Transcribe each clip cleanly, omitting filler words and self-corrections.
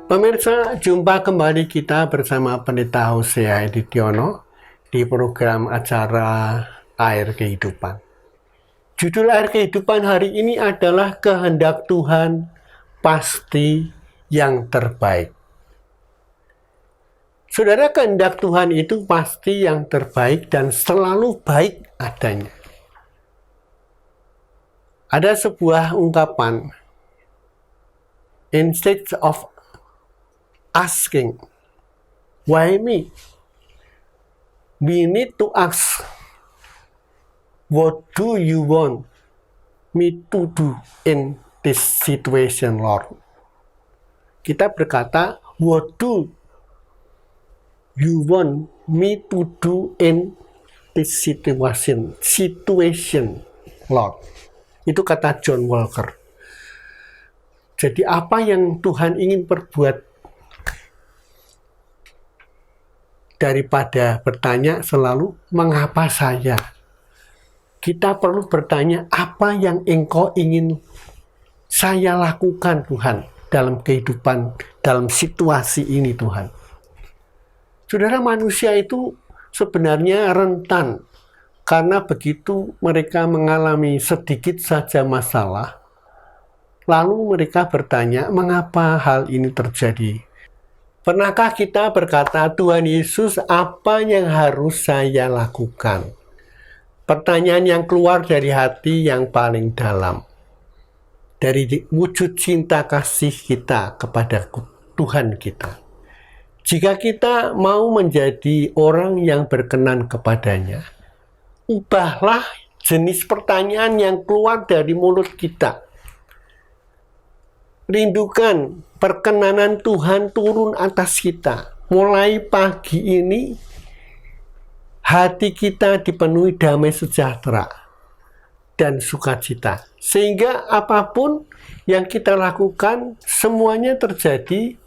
Pemirsa, jumpa kembali kita bersama Pendeta Hosea Edidiono di program acara Air Kehidupan. Judul Air Kehidupan hari ini adalah Kehendak Tuhan Pasti yang Terbaik. Saudara, kehendak Tuhan itu pasti yang terbaik dan selalu baik adanya. Ada sebuah ungkapan, instead of asking, why me? We need to ask, what do you want me to do in this situation, Lord? Kita berkata, what do you want me to do in this situation, Lord? Itu kata John Walker. Jadi apa yang Tuhan ingin perbuat? Daripada bertanya selalu, mengapa saya? Kita perlu bertanya, apa yang Engkau ingin saya lakukan, Tuhan, dalam kehidupan, dalam situasi ini, Tuhan. Saudara, manusia itu sebenarnya rentan, karena begitu mereka mengalami sedikit saja masalah, lalu mereka bertanya, mengapa hal ini terjadi? Pernahkah kita berkata, Tuhan Yesus, apa yang harus saya lakukan? Pertanyaan yang keluar dari hati yang paling dalam. Dari wujud cinta kasih kita kepada Tuhan kita. Jika kita mau menjadi orang yang berkenan kepadanya, ubahlah jenis pertanyaan yang keluar dari mulut kita. Rindukan perkenanan Tuhan turun atas kita. Mulai pagi ini, hati kita dipenuhi damai sejahtera dan sukacita. Sehingga apapun yang kita lakukan, semuanya terjadi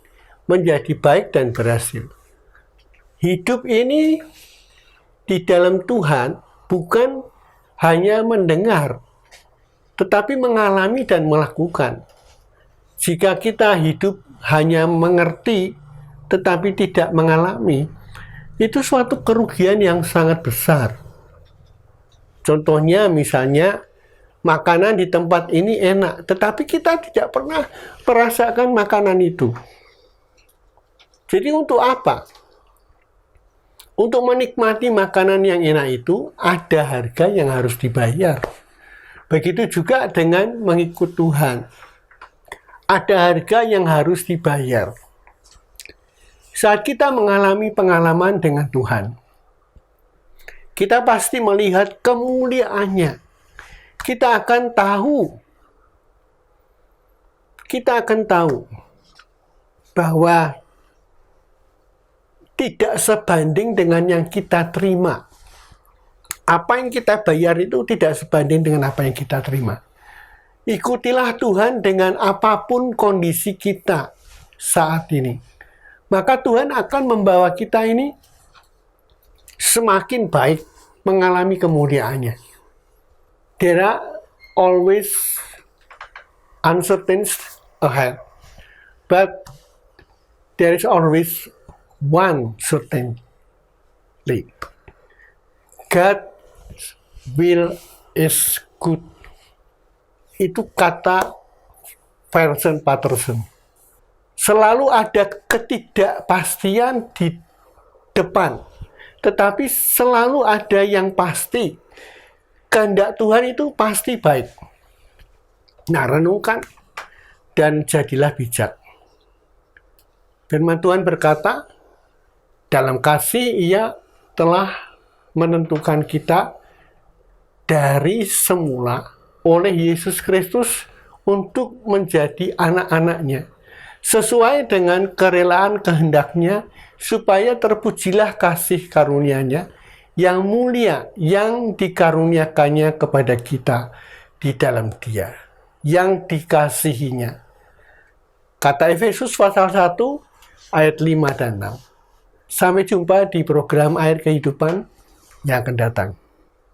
menjadi baik dan berhasil. Hidup ini di dalam Tuhan bukan hanya mendengar, tetapi mengalami dan melakukan. Jika kita hidup hanya mengerti tetapi tidak mengalami, itu suatu kerugian yang sangat besar. Contohnya misalnya, makanan di tempat ini enak, tetapi kita tidak pernah merasakan makanan itu. Jadi untuk apa? Untuk menikmati makanan yang enak itu, ada harga yang harus dibayar. Begitu juga dengan mengikut Tuhan. Ada harga yang harus dibayar. Saat kita mengalami pengalaman dengan Tuhan, kita pasti melihat kemuliaannya. Kita akan tahu bahwa tidak sebanding dengan yang kita terima. Apa yang kita bayar itu tidak sebanding dengan apa yang kita terima. Ikutilah Tuhan dengan apapun kondisi kita saat ini. Maka Tuhan akan membawa kita ini semakin baik mengalami kemuliaannya. There are always uncertainties ahead. But there is always one certainty. God's will is good. Itu kata Versen Patterson. Selalu ada ketidakpastian di depan, tetapi selalu ada yang pasti. Kehendak Tuhan itu pasti baik. Nah, renungkan dan jadilah bijak. Firman Tuhan berkata, dalam kasih Ia telah menentukan kita dari semula oleh Yesus Kristus untuk menjadi anak-anaknya, sesuai dengan kerelaan kehendaknya, supaya terpujilah kasih karunia-Nya yang mulia yang dikaruniakannya kepada kita di dalam Dia, yang dikasihinya. Kata Efesus pasal 1 ayat 5 dan 6. Sampai jumpa di program Air Kehidupan yang akan datang.